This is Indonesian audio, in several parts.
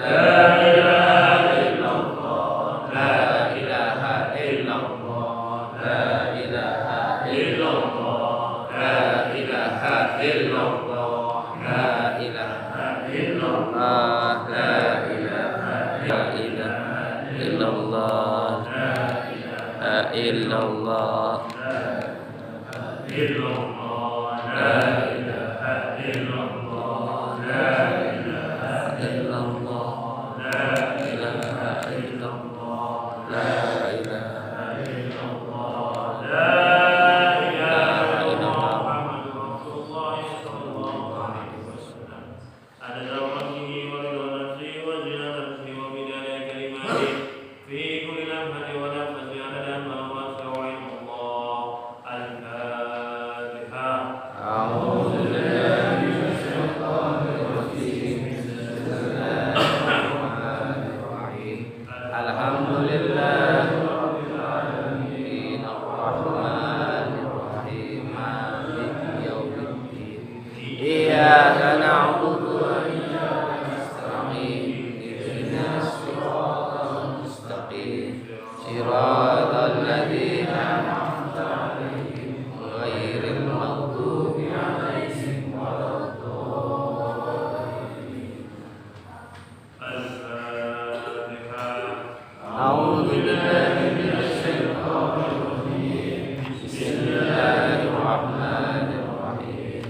La ilaha illallah illallah, la ilaha illallah, la ilaha illallah, la ilaha illallah, la ilaha illallah, la ilaha illallah, Muhammadur Rasulullah sallallahu alaihi wasallam. Adada rahmatihi wa ridha nafsihi wa zinatihi wa bidaya kalimatihi fi kulli lamhatin wa nafsin adada ma wasi'a ilmullah. Al-Fatihah. A'udzu billahi minasy syaithanir rajim. Bismillahirrahmanirrahim. Alhamdulillahi rabbil alamin arrahmanir rahim maliki yaumiddin. Iyyaka na'budu wa iyyaka nasta'in. Ihdinas siratal mustaqim. Siratal ladzina an'amta 'alaihim ghairil maghdubi 'alaihim waladdallin. Al-Fatihah. A'udzu billahi minasy syaithanir rajim. Bismillahirrahmanirrahim.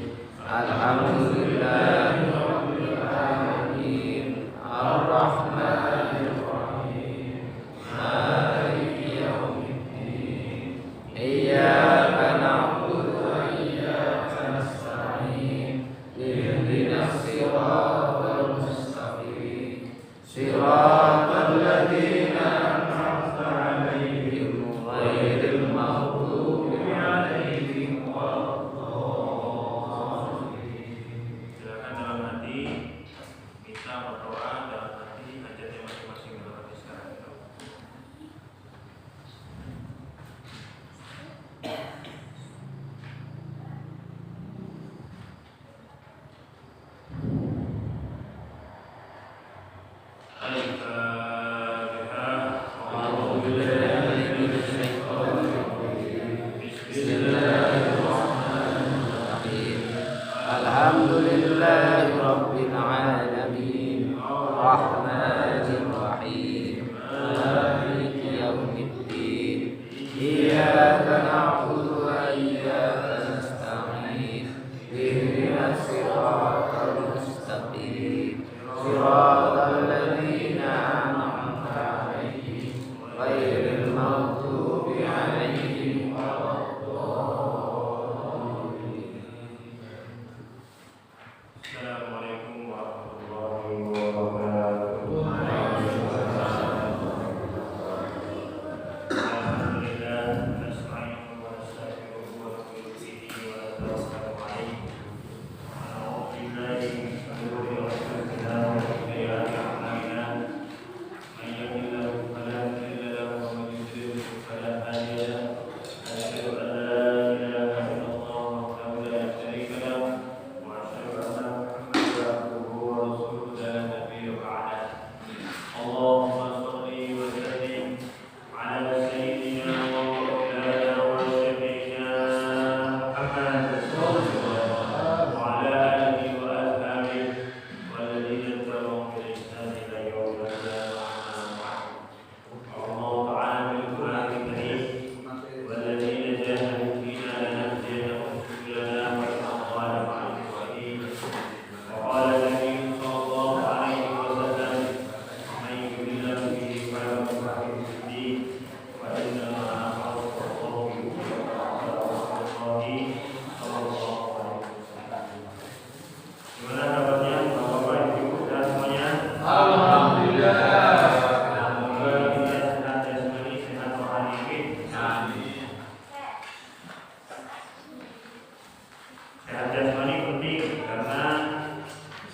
Alhamdulillahi rabbil alamin arrahmanir rahim maliki yaumiddin. Iyyaka na'budu wa iyyaka nasta'in. Ihdinas siratal mustaqim. Siratal ladzina an'amta 'alaihim ghairil maghdubi 'alaihim waladdallin. Silakan dalam hati kita berdoa, dalam hati hajatnya masing-masing dalam hati sekarang. Al-Fatihah. A'udzu billahi minasy syaithanir rajim. Bismillahirrahmanirrahim. Alhamdulillahi rabbil alamin arrahmanir rahim maliki yaumiddin. Iyyaka na'budu wa iyyaka nasta'in. Ihdinas siratal mustaqim. Siratal ladzina an'amta 'alaihim ghairil maghdubi 'alaihim waladdallin. Assalamualaikum warahmatullahi wabarakatuh. Alhamdulillah, nasta'inu wa nastaghfiruhu wa natubu ilayhi wa natawakkalu 'alaihi. A'udzu billahi min shururi anfusina wa min sayyiati a'malina. Man yahdihillahu fala mudilla lahu wa man yudlil fala hadiya lahu. Asyhadu an la ilaha illallah wahdahu la syarika lahu wa asyhadu anna Muhammadan abduhu wa rasuluhu la nabiyya ba'dah. Allahumma shalli wa sallim ala sayyidina wa maulana wa syafi'ina Muhammad sallallahu wa ala alihi wa ashabihi walladzina tabi'uhum bi ihsan ila yaumil qiyamah. Allah ta'ala bil Qur'anil karim walladzina jahadu fina lanahdiyannahum subulana wa inna Allaha ma'al muhsinin. Wa qala Nabi sallallahu alaihi wasallam man yuridillahu bihi khairan yufaqihu fid-din wa inna Allaha sallallahu alaihi wasallam. Gimana kabarnya Bapak Ibu dan semuanya? Alhamdulillah. Semoga kita sehat jasmani, sehat rohani. Amin. Sehat jasmani penting karena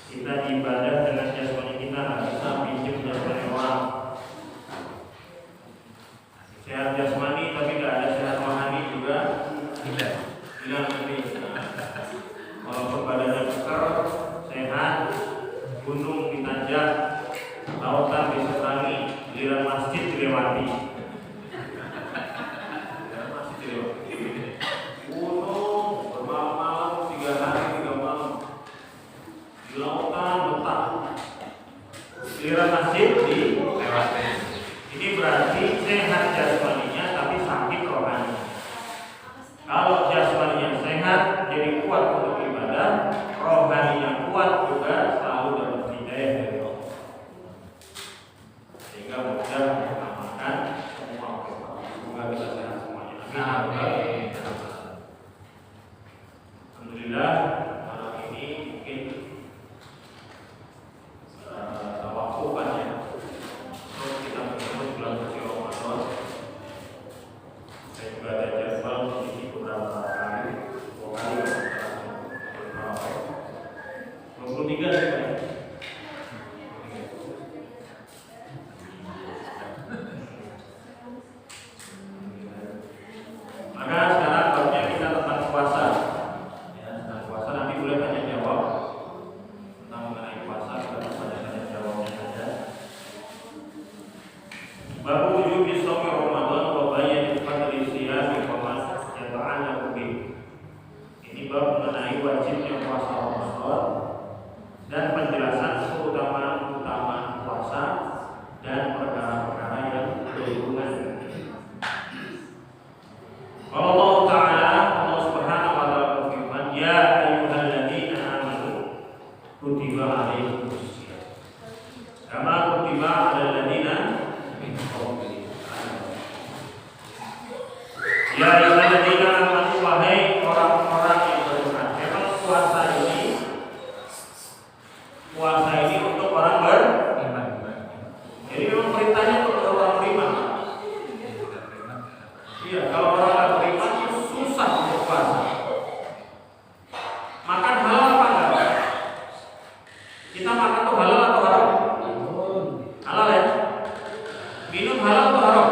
kita ibadah dengan jasmani kita, nggak bisa pinjam jasmani orang. Sehat jasmani tapi nggak ada sehat rohani juga hilang nanti. Walaupun badannya besar, sehat, gunung ditanjak, lautan diseberangi, giliran masjid dilewati. Giliran masjid dilewati. Gunung bermalam-malam 3 hari 3 malam. Di lautan betah. Giliran masjid dilewati. Ini berarti sehat jasmaninya tapi sakit rohani. yaitu bab mengenai wajibnya puasa Ramadan dan penjelasan keutamaan puasa dan perkara-perkara yang berhubungan. Allah Ta'ala, Allah Subhanahu wa Ta'ala berfirman, ya ayyuhalladzina amanu kutiba alaikumus syiyam kama kutiba alal ladzina min qablikum. Ya ayyuhalladzina amanu, wahai orang-orang yang beriman. Memang puasa ini untuk orang beriman. Jadi memang perintahnya untuk orang beriman. Iya, kalau orang beriman itu susah untuk puasa. Makan halal apa enggak? Kita makan tuh halal atau haram? Halal ya. Minum halal atau haram?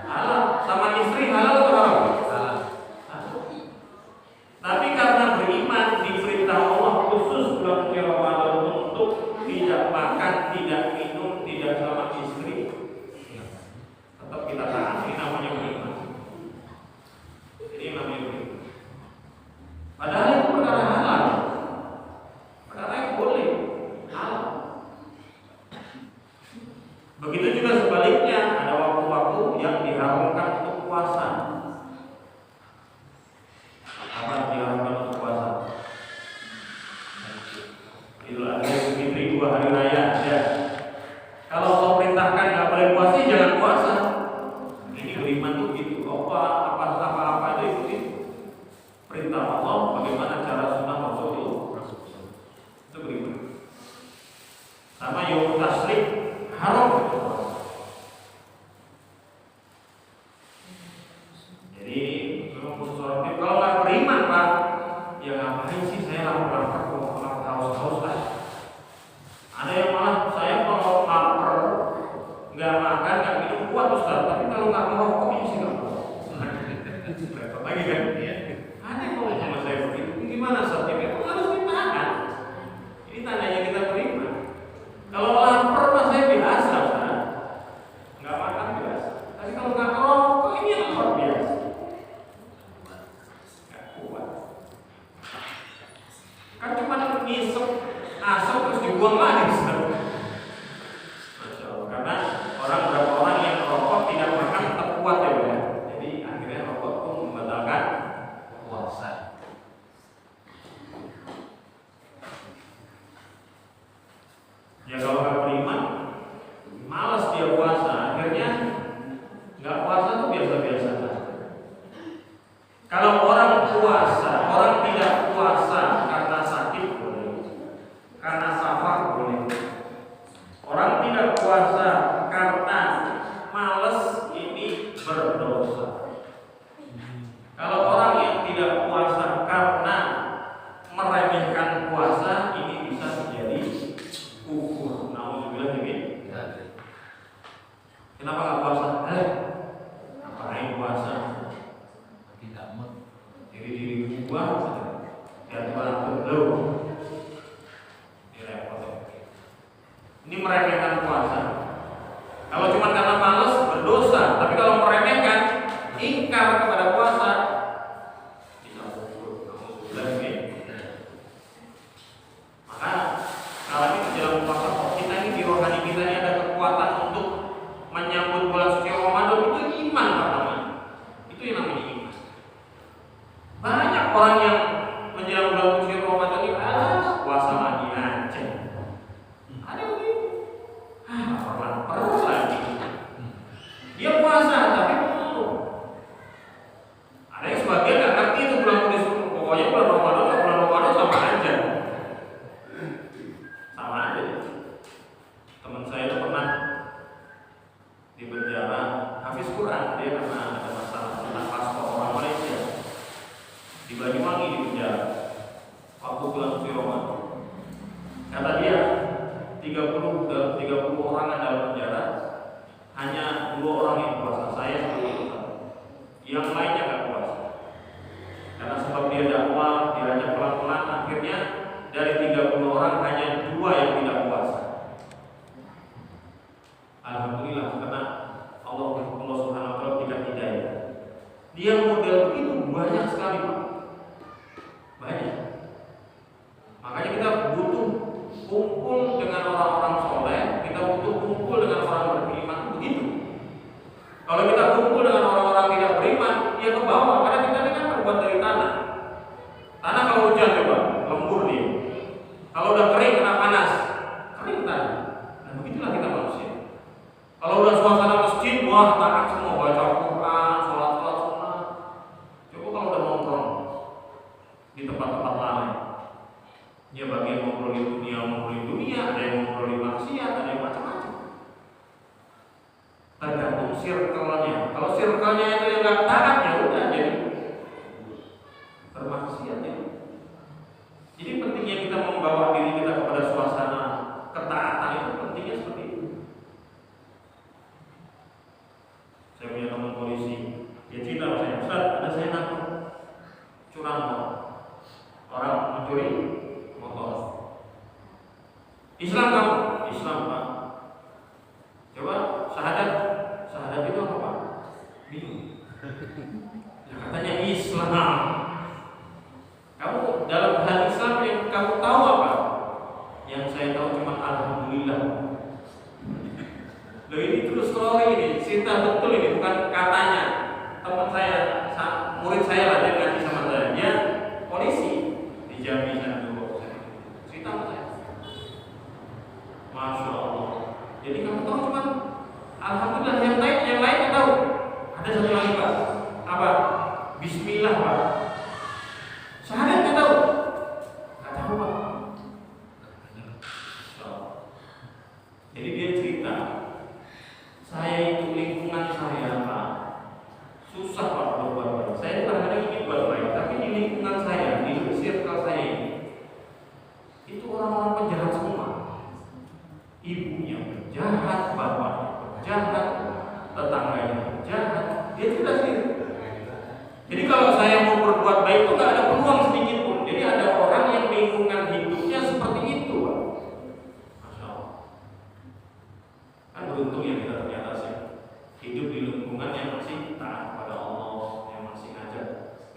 Halal. Sama istri halal atau haram? Halal. Tapi karena beriman diperintah Allah khusus bulan Ramadan untuk tidak makan, tidak minum, tidak sama istri, tetap kita taat. Ini namanya beriman. Ini namanya beriman. Padahal itu perkara halal, perkara yang boleh halal. Begitu juga sebaliknya, ada waktu-waktu yang diharamkan untuk puasa. Apa diharamkan untuk puasa? Idul Adha, Idul Fitri, 2 hari raya. Ya. Kalau Allah perintahkan nggak boleh puasa, jangan puasa. Ini beriman tuh gitu. Apa itu ikuti perintah Allah. Bagaimana cara sunnah Rasul itu beriman. Sama yaum tasrik haram. Jadi memang khusus orang itu. Kalau nggak beriman Pak, ya ngapain sih saya lapar haus lah. Ada yang malah saya kalau lapar nggak makan nggak minum kuat Ustaz, tapi kalau nggak merokok ini sih nggak kuat. Repot lagi kan? Aneh kalau sama saya begitu. Gimana Ustaz? Ya memang harus ditahan. Ini tandanya kita beriman. Kalau lapar mah saya biasa Ustaz, nggak makan biasa. Tapi kalau nggak merokok ini yang luar biasa. Nggak kuat. Kan cuma ngisep asap terus dibuang lagi Ustaz. Masya Allah. Karena berapa orang yang merokok tidak makan tetap kuat ya Pak. Jadi akhirnya rokok pun membatalkan puasa. Ya kalau nggak beriman, malas dia puasa, akhirnya nggak puasa tuh biasa-biasa saja. Kalau orang tidak puasa karena sakit boleh, karena safar boleh. Orang tidak puasa karena malas, ini berdosa. Kalau orang yang tidak puasa karena meremehkan puasa, ini bisa menjadi kufur. Nauzubillah min dzalik. Kenapa nggak puasa? Ngapain puasa? Tidak mood. Jadi diri gua biar bantu lo. Ini meremehkan puasa. Kalau cuma karena malas berdosa, tapi kalau meremehkan, ingkar kepada puasa, bisa kufur. Maka kalau ini dalam puasa kita ini di rohani kita ini ada kekuatan untuk menyambut bulan suci Ramadan, itu iman pertama. Itu yang namanya iman. Banyak orang yang menjelang bulan suci Ramadan ini puasa lagi aja. Ada begitu. Lapar lagi. Dia puasa tapi belum. Ada yang sebagian nggak ngerti itu bulan suci. Pokoknya bulan Ramadan sama aja. Sama aja. Teman saya itu pernah di penjara hafiz Quran, dia karena ada masalah tentang paspor orang Malaysia di Banyuwangi di penjara waktu bulan suci Ramadan. Kata dia 30 orang dalam penjara, hanya 2 orang yang puasa, saya sama yang lainnya nggak puasa. Karena sebab dia dakwah, diajak pelan-pelan, akhirnya dari 30 orang hanya 2 yang tidak puasa. Alhamdulillah, karena Allah Subhanahu wa Ta'ala berikan hidayah. Dia model begitu banyak sekali Pak. ngobrolin dunia, ada yang ngobrolin maksiat, ada yang macam-macam. Tergantung circle-nya. Kalau circle-nya itu yang nggak taat, ya udah jadi bermaksiat ya. Jadi pentingnya kita membawa diri kita kepada suasana ketaatan itu pentingnya seperti itu. Saya punya teman polisi, dia cerita sama saya, Ustaz, ada saya nangkep curang motor, orang mencuri motor. Islam kamu? Islam Pak. Coba syahadat itu apa Pak? Bingung. Ya, katanya Islam. Kamu dalam hal Islam yang kamu tahu apa? Yang saya tahu cuma alhamdulillah. Loh ini terus story ini, cerita betul ini, bukan katanya. Teman saya, murid saya lah, dia ngaji sama saya. Dia polisi di Jambi sana dulu. Cerita sama saya. Masya Allah. Jadi kamu tahu cuma alhamdulillah, yang lain tahu. Ada satu lagi Pak. Apa? Bismillah Pak. Syahadat nggak tahu? Nggak tahu Pak. Jadi dia cerita, saya itu lingkungan saya Pak susah Pak berbuat baik. Saya kadang-kadang ingin buat baik, tapi di lingkungan saya, di circle saya ini, itu orang-orang penjahat semua. Ibunya penjahat, bapaknya penjahat, tetangganya penjahat. Dia tidak sendiri. Jadi kalau saya mau berbuat baik itu nggak ada peluang sedikit pun. Jadi ada orang yang lingkungan hidupnya seperti itu, Pak. Masya Allah. Kan beruntung ya kita ternyata sih hidup di lingkungan yang masih taat kepada Allah, yang masih ngajak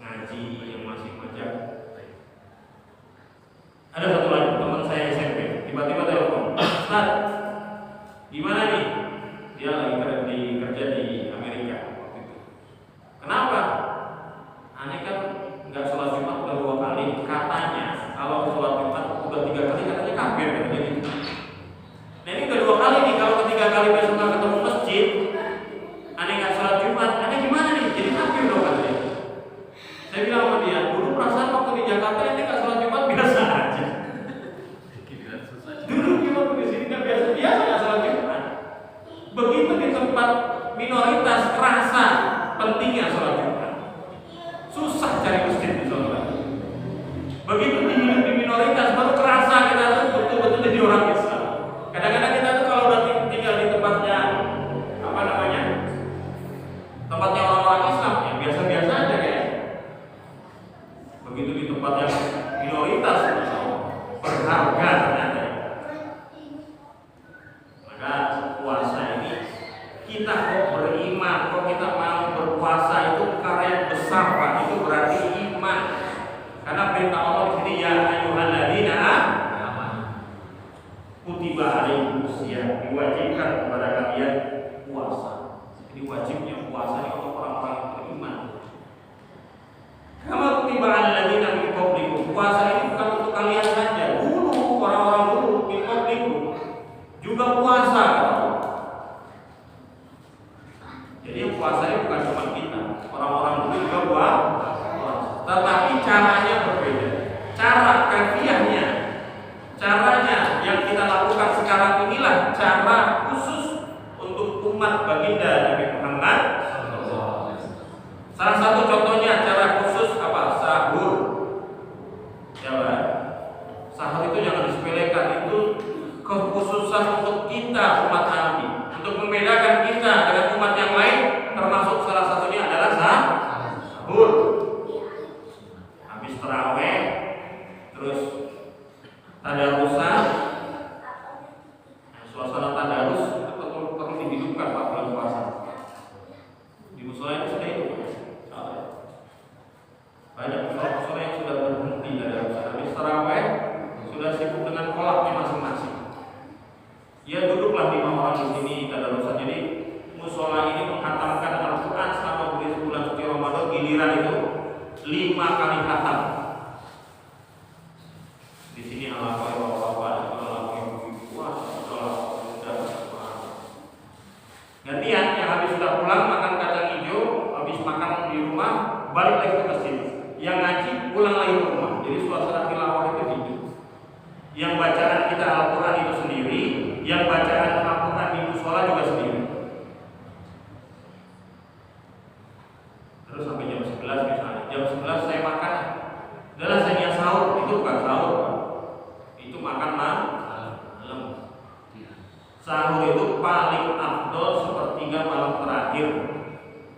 ngaji, yang masih ngajak. Ada satu lagi teman saya SMP, tiba-tiba telepon, Ustaz, gimana nih? Dia lagi kerja di Amerika waktu itu. Kenapa? Aneh kan nggak sholat Jumat udah 2 kali, katanya kalau sholat Jumat udah 3 kali katanya kafir katanya gitu. Nah ini udah 2 kali nih, kalau ketiga kali besok nggak ketemu masjid, aneh nggak sholat Jumat, aneh gimana nih? Jadi kafir dong katanya. Saya bilang sama dia, dulu perasaan waktu di Jakarta ini nggak sholat Jumat biasa aja. Dulu waktu di sini kan biasa nggak sholat Jumat. Begitu di tempat minoritas kerasa pentingnya sholat Jumat. Susah cari masjid di sana. Begitu hidup di minoritas baru kerasa kita tuh betul-betul jadi orang Islam. Kadang-kadang kita tuh kalau udah tinggal di tempatnya apa namanya, tempatnya orang-orang Islam yang biasa-biasa aja kayak. Begitu di tempat yang minoritas berharga ternyata. Maka puasa ini kita kok beriman, kok kita mau berpuasa itu karya besar Pak, itu berarti iman. Karena perintah Allah di sini ya ayyuhalladzina amanu kutiba alaikumusiyam, diwajibkan kepada kalian puasa. Jadi wajibnya puasa ini untuk orang-orang yang beriman. Kama kutiba alalladzina min qablikum, puasa ini bukan untuk kalian saja. Dulu orang-orang dulu min qablikum juga puasa. Jadi puasa ini bukan cuma kita, orang-orang dulu juga puasa. Tetapi caranya berbeda. Cara kafiahnya, caranya yang kita lakukan sekarang inilah cara khusus untuk umat baginda Nabi Muhammad. Salah satu contohnya cara khusus apa? Sahur. Ya Pak. Sahur itu jangan disepelekan, itu kekhususan untuk kita umat Nabi, untuk membedakan kita dengan umat yang lain, termasuk salah satunya adalah sahur. Habis tarawih, terus tadarusan. Suasana tadarus itu perlu dihidupkan Pak bulan puasa. Di musola itu sudah itu. Banyak musola yang sudah berhenti tadarusan. Habis tarawih sudah sibuk dengan kolaknya masing-masing. Ya duduklah 5 orang di sini tadarusan. Jadi musola ini menghatamkan Al-Quran selama bulan suci Ramadan, giliran itu 5 kali khatam. Di sini ala-ala gantian yang habis sudah pulang makan kacang hijau, habis makan di rumah balik lagi ke masjid. Yang ngaji pulang lagi ke rumah. Jadi suasana tilawah itu hidup. Yang bacaan kita Al-Quran itu sendiri, yang bacaan Al-Quran di musola juga sendiri. Terus sampai jam 11 misalnya, jam 11 saya makan, adalah saya sahur, itu bukan sahur, itu makan malam. Sahur itu paling afdol sepertiga malam terakhir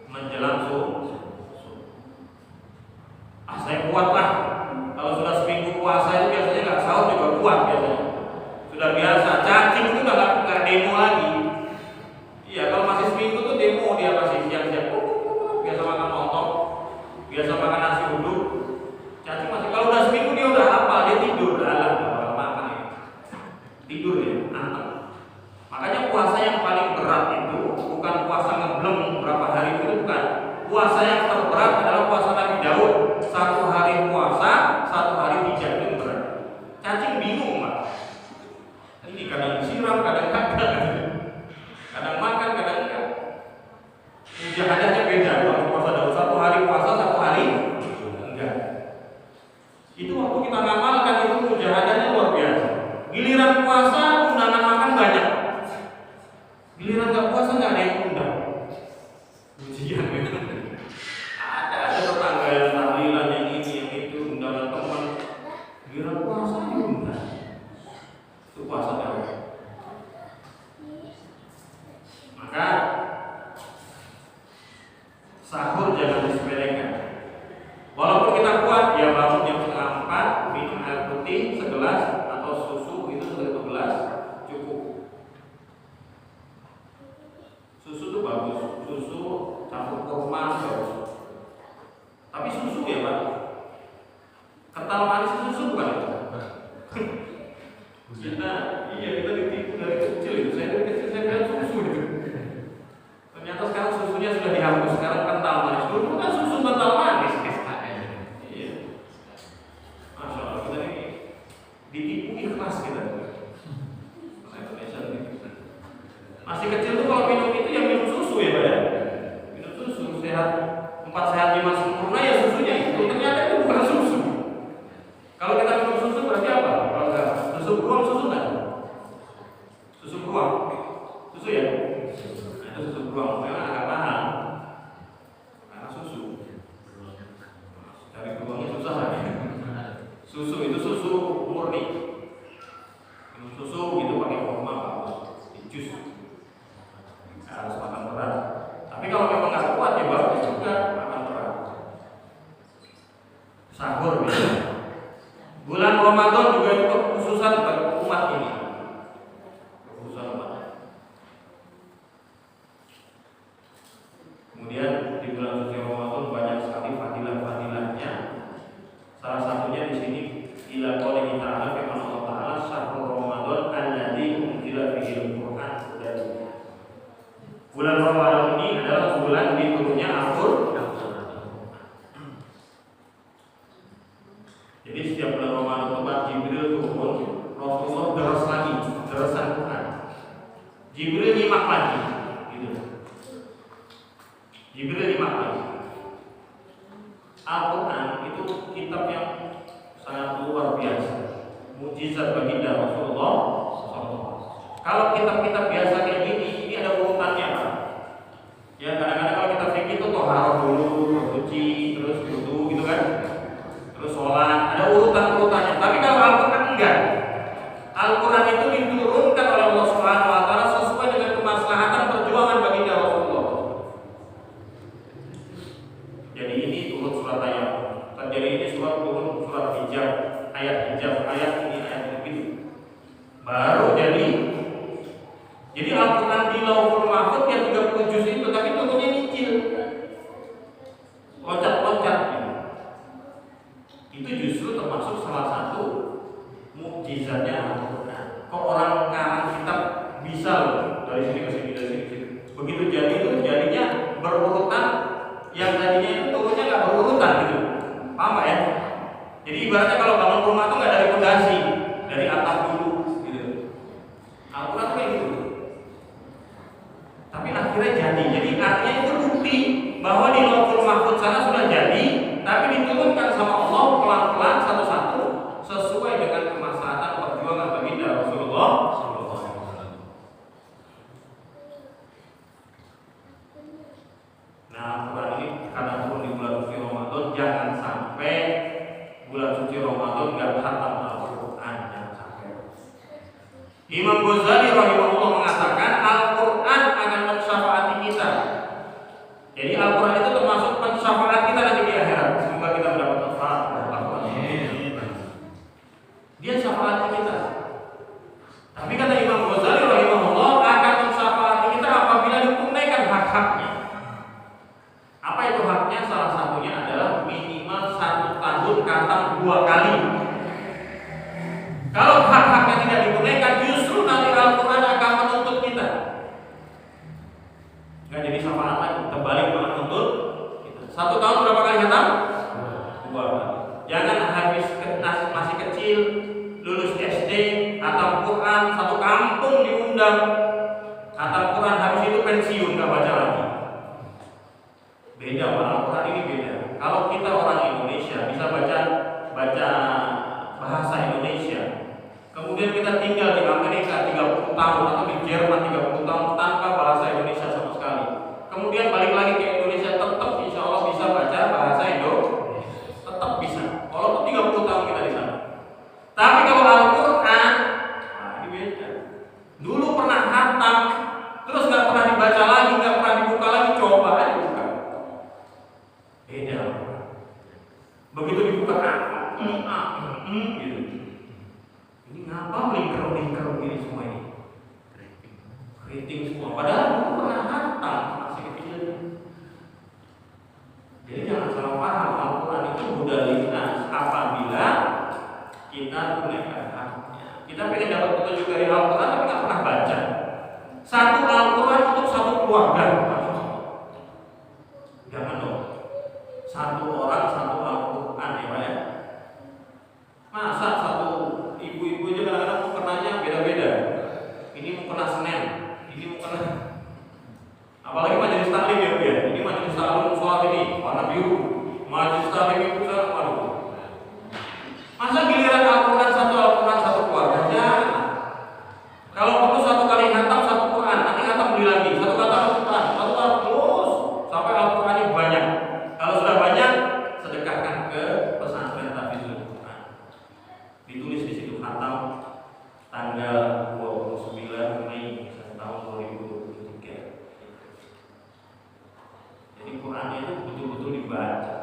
menjelang subuh. Saya kuat lah. Kalau sudah seminggu puasa itu biasanya nggak sahur juga kuat biasanya. Sudah biasa. Cacing itu udah nggak demo lagi. Iya, kalau masih seminggu tuh demo dia masih siang-siang. Biasa makan lontong, biasa makan nasi uduk. Cacing masih. Kalau udah seminggu dia udah hafal, dia tidur. Alah, kalau makan ya. Tidur ya, anteng. Makanya puasa yang paling berat itu bukan puasa ngebleng berapa hari itu bukan. Puasa yang terberat adalah puasa Nabi Daud. 1 hari puasa, 1 hari tidak, itu berat. Cacing bingung, Pak. Ini kadang disiram, kadang kagak. Kadang makan, kadang enggak. Mujahadahnya beda. Kalau puasa Daud 1 hari puasa, 1 hari enggak. Itu waktu kita ngamalkan itu mujahadahnya luar biasa. Giliran puasa, undangan makan banyak. Giliran enggak puasa enggak ada yang undang. Ujian gitu. Ada tetangga yang tahlilan yang ini yang itu undangan teman. Giliran puasa diundang. Itu puasa Daud. Maka sahur jangan disepelekan. Walaupun kita kuat, ya bangun jam 3:30, minum air putih segelas atau susu itu segelas cukup. Susu itu bagus, susu campur kurma bagus. Tapi susu ya Pak, kental manis susu bukan itu. Kita ditipu dari kecil itu. Saya dari kecil saya bilang susu itu. Ternyata sekarang susunya sudah dihapus, sekarang kental manis. Dulu kan susu kental manis. Iya. Masya Allah, kita ini ditipu ikhlas kita. Masih kecil tuh kalau minum itu ya minum susu ya Pak ya. Minum susu sehat, 4 sehat 5 sempurna ya susunya itu. Ternyata itu bukan susu. Kalau kita minum susu berarti apa? Kalau enggak susu beruang, susu enggak? Susu beruang. Susu ya? Nah, itu susu beruang. Memang agak mahal. Karena susu. Cari beruangnya susah lagi. Susu itu susu murni. Minum susu gitu pakai kurma bagus. Jus. Harus makan berat. Tapi kalau memang nggak kuat ya bagus juga makan berat. Sahur gitu. Bulan Ramadan juga itu kekhususan bagi umat ini. Kekhususan umat. Kemudian di bulan suci Ramadan banyak sekali fadilah-fadilahnya. Salah satunya di sini ila qouli ta'ala firman Allah Ta'ala syahrul Ramadan alladzi unzila fihi al-Qur'an. Bulan Ramadan ini adalah bulan diturunnya Al-Qur'an. Jadi setiap bulan Ramadan tempat Jibril turun, Rasulullah deras lagi, derasan Quran. Jibril nyimak lagi, gitu. Jibril nyimak lagi. Al-Quran itu kitab yang sangat luar biasa, mukjizat baginda Rasulullah SAW. Kalau kitab-kitab biasa kayak gini, ini ada urutannya Pak. Ya kadang-kadang kalau kita fikir itu toharoh dulu, bersuci, terus wudu gitu kan. Terus sholat, ada urutan-urutannya. Tapi kalau Al-Quran enggak. Al-Quran itu diturunkan oleh Allah Subhanahu wa Ta'ala sesuai dengan kemaslahatan perjuangan baginda Rasulullah. Jadi ini turun surat ayat. Jadi ini surat turun surat hijab, ayat ini ayat begitu. Baru jadi Al-Quran di Lauhul Mahfuz yang 30 juz itu, tapi turunnya nyicil, loncat-loncat. Itu justru termasuk salah satu mukjizatnya Al-Quran. Kok orang ngarang kitab bisa loh dari sini ke sini, dari sini ke sini. Begitu jadi itu jadinya berurutan, yang tadinya itu turunnya nggak berurutan gitu. Paham Pak ya? Jadi ibaratnya kalau bangun rumah tuh nggak dari fondasi, dari atap dulu gitu. Al-Quran tuh kayak gitu. Tapi akhirnya jadi. Jadi artinya itu bukti bahwa di Lauhul Mahfuz sana sudah jadi, tapi diturunkan sama Allah pelan-pelan satu-satu sesuai dengan kemaslahatan perjuangan bulan suci Ramadan nggak khatam Al-Quran, jangan sampai. Imam Ghazali rahimahullah mengatakan Al-Quran akan mensyafaati kita. Jadi Al-Quran itu termasuk mensyafaat kita nanti di akhirat. Semoga kita mendapat manfaat Al-Quran. Dia syafaat kita. Tapi kata Imam Ghazali rahimahullah akan mensyafaati kita apabila ditunaikan hak-haknya. Apa itu haknya? Salah satunya adalah minimal 1 tahun khatam 2 kali. Kalau hak-haknya tidak ditunaikan, justru nanti Al-Quran akan menuntut kita. Nggak jadi syafaat lagi, terbalik malah menuntut kita. 1 tahun berapa kali khatam? 2 kali. Jangan habis masih kecil, lulus SD, khatam Quran, 1 kampung diundang, khatam Quran, habis itu pensiun, nggak baca lagi. Beda, Al-Quran ini beda. Kalau kita orang Indonesia bisa baca bahasa Indonesia, kemudian kita tinggal di Amerika 30 tahun atau di Jerman 30 tahun tanpa bahasa Indonesia sama sekali, kemudian balik lagi ke Indonesia, tetap insya Allah bisa baca bahasa Indonesia, tetap bisa walaupun 30 tahun kita di sana. Tapi kalau Al-Quran, ini beda. Dulu pernah khatam, terus nggak pernah dibaca lagi, nggak pernah dibuka lagi, coba aja buka. Beda. Begitu dibuka, gitu. Ini ngapa lingkar gini semua ini? Keriting semua. Padahal dulu pernah khatam, masih kecil. Jadi jangan salah paham, Al-Quran itu mudah dinas apabila kita tunaikan haknya. Kita pengen dapat petunjuk dari Al-Quran tapi nggak pernah baca. 1 Al-Quran untuk 1 keluarga. Jangan dong. 1 orang 1 Al-Quran ya Pak ya. Masa 1 ibu-ibu aja kadang-kadang mukenanya beda-beda. Ini mukena Senin, ini mukena. Apalagi majelis taklim ya Bu ya. Ini majelis taklim sholat ini warna biru. Majelis taklim itu waduh. Masa giliran Al-Quran 1 keluarga? Jangan. Kalau perlu 1 kali khatam 1 Quran, nanti khatam beli lagi 1 khatam Al-Quran, 1 khatam terus sampai Al-Quran ini banyak. Kalau sudah banyak, sedekahkan ke pesantren Tahfidzul Quran. Ditulis di situ khatam tanggal 29 Mei tahun 2023. Jadi Quran itu betul-betul dibaca.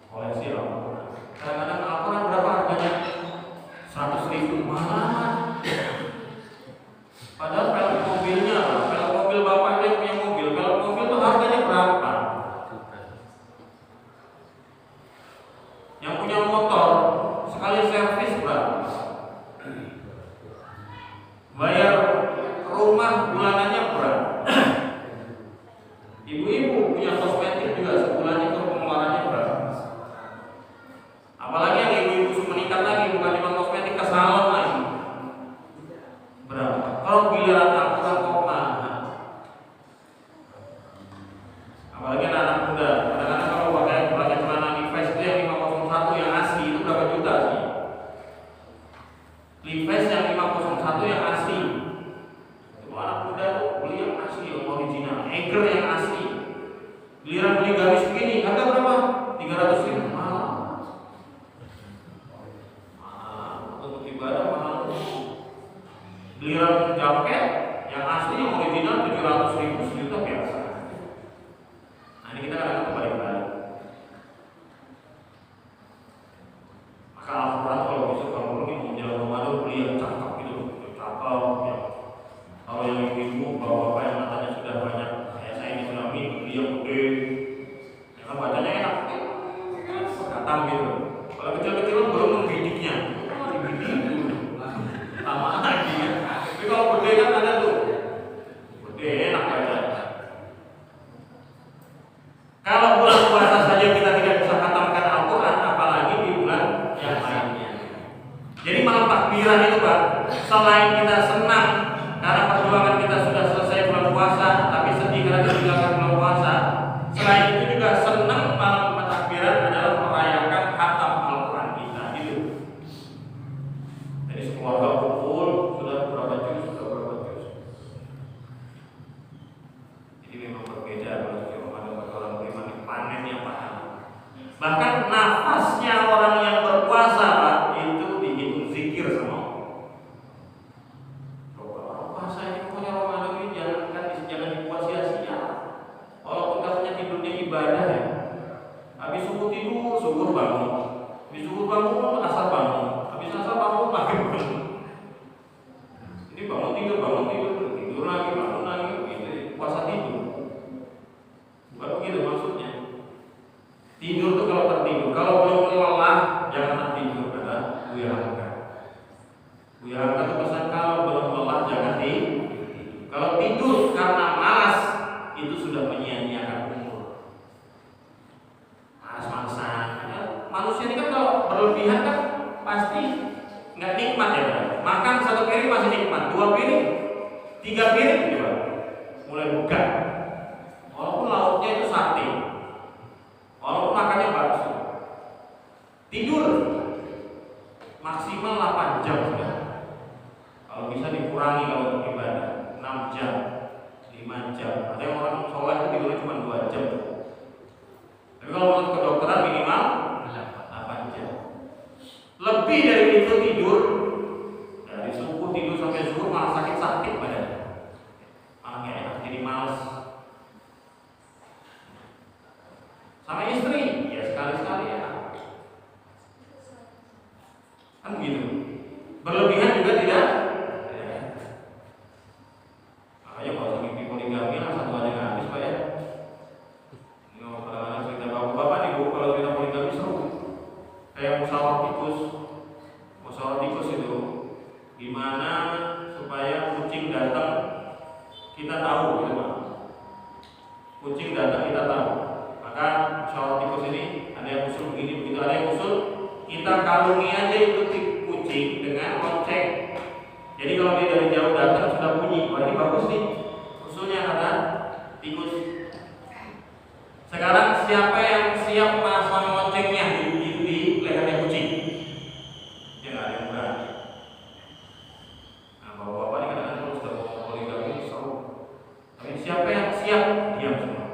Koleksi Al-Quran. Kadang-kadang Al-Quran berapa harganya? 100.000 mahal. Padahal pelek mobilnya, pelek mobil bapaknya yang punya mobil, pelek mobil itu harganya berapa? Yang punya motor sekali servis berapa? Bayar rumah bulanannya berapa? Ibu-ibu punya kosmetik juga sebulannya itu pengeluarannya berapa? Apalagi yang ibu-ibu meningkat lagi, bukan cuma kosmetik, ke salon lagi. Berapa? Kalau giliran Al-Quran kok mahal. Apalagi anak muda, kadang-kadang kalau pakai celana Levi's itu yang 501 yang asli itu berapa juta sih? Levi's yang 501 yang asli. Itu anak muda tuh beli yang asli, yang original, Eiger yang asli. Giliran beli gamis begini, harga berapa? 300.000. Mahal. Untuk ibadah mahal. Giliran jaket yang asli, yang original 700.000, sejuta biasa. Nah ini kita kadang-kadang kembali-kembali. Maka Al-Quran kalau bisa kamu pergi menjelang Ramadan beli yang cakep gitu, cakep ya. Kalau yang ibu bapak yang matanya sudah banyak kayak saya ini tsunami, beli yang gede. Yang bacanya enak, khatam gitu. Kalau kecil-kecil belum membidiknya, dibidik dulu, lama lagi ya. Tapi kalau gede kan ada tuh, gede enak baca. Kalau bulan puasa saja kita tidak bisa khatamkan Al-Quran, apalagi di bulan yang lainnya. Jadi malam takbiran itu Pak, selain kita senang karena perjuangan kita sudah selesai bulan puasa, tapi sedih karena ketinggalan bulan puasa, selain itu juga senang malam takbiran adalah merayakan khatam Bahkan nafasnya orang yang berpuasa Pak, itu dihitung zikir sama Allah. Orang puasa ini pokoknya Ramadan ini jangan dibuat sia-sia. Walaupun katanya tidurnya ibadah ya. Habis subuh tidur, syukur bangun. Habis syukur bangun, asar bangun. Habis asar bangun, maghrib bangun. Ini bangun tidur, tidur lagi, bangun lagi, gitu. Puasa tidur. Bukan begitu maksudnya. Tidur tuh kalau tertidur, kalau belum lelah jangan tidur, kata Buya Hamka. Buya Hamka itu pesan kalau belum lelah jangan tidur. Kalau tidur karena malas itu sudah menyia-nyiakan umur. Malas-malasan. Ya, manusia ini kan kalau berlebihan kan pasti nggak nikmat ya. Makan satu piring masih nikmat, 2 piring, 3 piring juga mulai buka. Walaupun lauknya itu sate. Walaupun makannya bakso, tidur maksimal 8 jam sudah. Kalau bisa dikurangi kalau untuk ibadah 6 jam, 5 jam. Ada yang orang sholat itu tidurnya cuma 2 jam. Tapi kalau menurut kedokteran minimal 8 jam. Lebih dari itu tidur, dari subuh tidur sampai zuhur malah sakit-sakit badannya, malah nggak enak, jadi malas. Sama istri, ya sekali-sekali ya. Kan begitu. Berlebihan juga tidak. Makanya kalau usah mimpi poligami lah, satu aja nggak habis Pak ya. Ini kadang-kadang cerita bapak-bapak nih Bu, kalau cerita poligami seru. Kayak musyawarah tikus itu. Gimana supaya kucing datang kita tahu gitu Pak. Kucing datang kita tahu. Maka musyawarah tikus ini ada yang usul begini, begitu ada yang usul kita kalungi aja itu kucing dengan lonceng. Jadi kalau dia dari jauh datang sudah bunyi, wah ini bagus nih usulnya kata tikus. Sekarang siapa yang siap pasang loncengnya di lehernya kucing? Ya nggak ada yang berani. Nah bapak-bapak ini kadang-kadang sudah mau poligami seru. Tapi siapa yang siap diam semua.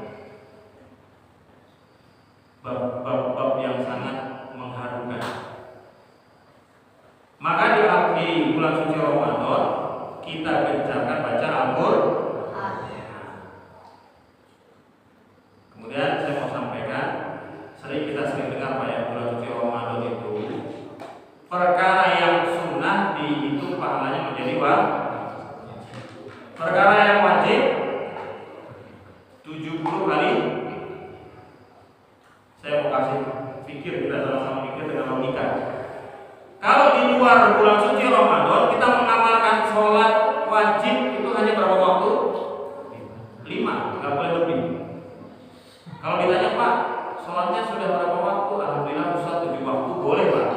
Bab-bab yang sangat mengharukan. Maka di bulan suci Ramadan kita gencarkan baca Al-Qur'an. Kemudian saya mau sampaikan, kita sering dengar Pak ya, bulan suci Ramadan itu perkara yang sunnah dihitung pahalanya menjadi wajib. Perkara yang wajib 70 kali. Saya mau kasih pikir, kita sama-sama pikir dengan logika. Kalau di luar bulan suci Ramadan kita mengamalkan sholat wajib itu hanya berapa waktu? 5, nggak boleh lebih. Kalau ditanya Pak, sholatnya sudah berapa waktu? Alhamdulillah Ustaz 7 waktu, boleh Pak.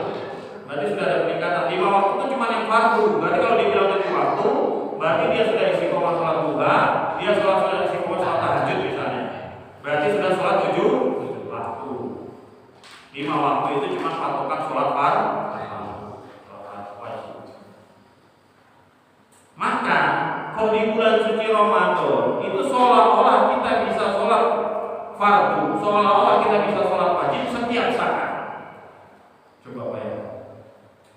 Berarti sudah ada peningkatan. 5 waktu itu cuma yang fardu. Berarti kalau dibilang 7 waktu, berarti dia sudah istiqomah sholat duha, dia sudah istiqomah sholat tahajud misalnya. Berarti sudah sholat 7 waktu. 5 waktu itu cuma patokan sholat wajib. Maka kalau di bulan suci Ramadan itu seolah-olah kita bisa sholat fardu, seolah-olah kita bisa sholat wajib setiap saat. Coba bayangkan.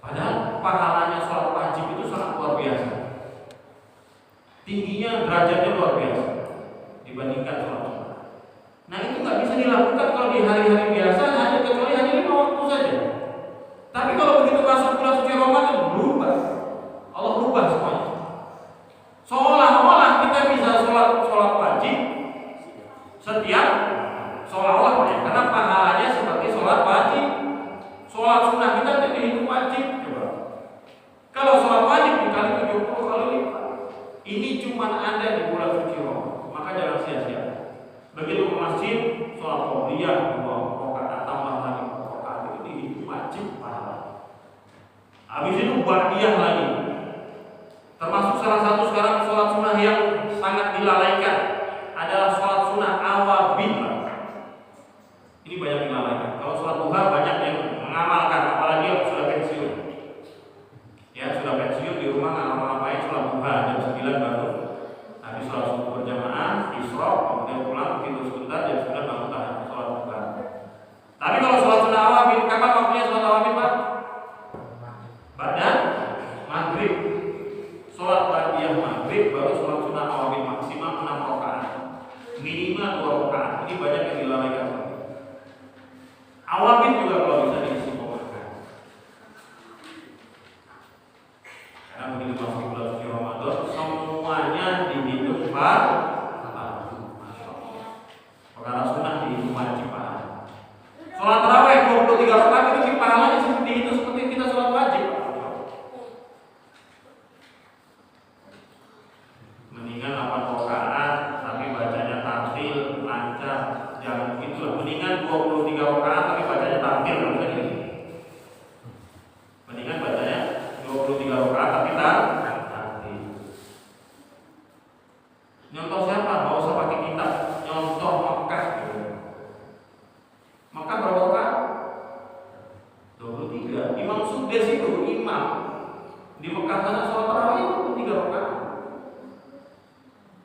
Padahal pahalanya sholat wajib itu sangat luar biasa. Tingginya derajatnya luar biasa dibandingkan sholat sunnah. Nah itu nggak bisa dilakukan kalau di hari-hari biasa hanya kecuali hanya 5 waktu saja. Tapi kalau begitu masuk bulan suci Ramadan berubah. Allah berubah semuanya. Seolah-olah kita bisa sholat wajib setiap, seolah-olah ya, karena pahalanya seperti sholat wajib. Sholat sunnah kita tidak dihitung wajib. Coba. Kalau sholat wajib dikali 70 kali lipat. Ini cuma ada di bulan suci Ramadan. Maka jangan sia-sia. Begitu ke masjid, sholat qobliyah 2 rakaat tambah lagi 4 rakaat itu dihitung wajib pahala. Habis itu ba'diyah lagi. Termasuk salah satu sekarang sholat sunnah yang sangat dilalaikan adalah sholat sunnah awabin. Ini banyak dilalaikan. Kalau sholat duha banyak yang mengamalkan, apalagi yang sudah pensiun. Ya sudah pensiun di rumah nggak ngapa-ngapain, sholat duha jam 9 baru. Habis sholat subuh berjamaah, isyraq, kemudian pulang tidur sebentar, jam 9 bangun tahajud sholat duha. Tapi kalau tarawih juga kalau bisa diisi makan. Karena begitu masuk bulan suci Ramadan, semuanya dihitung pahala. Perkara sunnah dihitung wajib pahala. Sholat tarawih 23 rakaat itu pahalanya seperti itu, seperti kita sholat wajib. Mendingan 8 rakaat tapi bacanya tartil lancar, jangan begitulah. Mendingan 23 rakaat tapi bacanya tartil, mendingan bacanya 23 rakaat tapi tartil. Nyontoh siapa? Nggak usah pakai kitab. Nyontoh Mekah. Mekah berapa rakaat? 23. Imam Sudais itu imam di Mekah sana sholat tarawih 23 rakaat.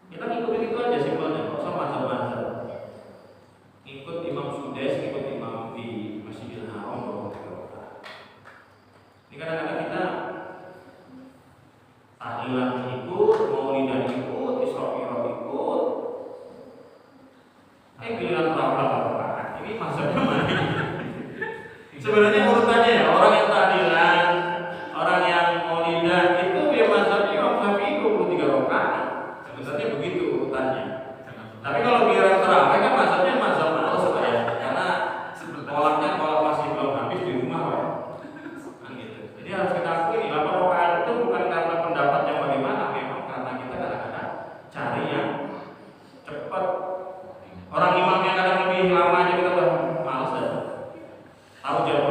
Kita ngikut itu aja simpelnya, nggak usah mazhab-mazhab. Ikut Imam Sudais, ikut imam di Masjidil Haram 23 rakaat. Ini kadang-kadang kita tahlilan ikut, maulidan ikut, Isra Mi'raj ikut. Giliran tarawih rakaat. Ini mazhabnya mana? Sebenarnya urutannya ya, orang yang tahlilan, orang yang maulidan itu ya mazhabnya Imam Syafi'i 23 rakaat. Sebenarnya begitu urutannya. Tapi kalau giliran tarawih kan mazhabnya mazhab males ya, karena kolaknya kolak masih belum habis di rumah Pak. Kan gitu. Jadi harus kita akui 8 rakaat itu bukan karena pendapat yang bagaimana, memang karena kita kadang-kadang cari yang cepat. Orang imamnya kadang lebih lama aja kita udah males dah. Tahu jam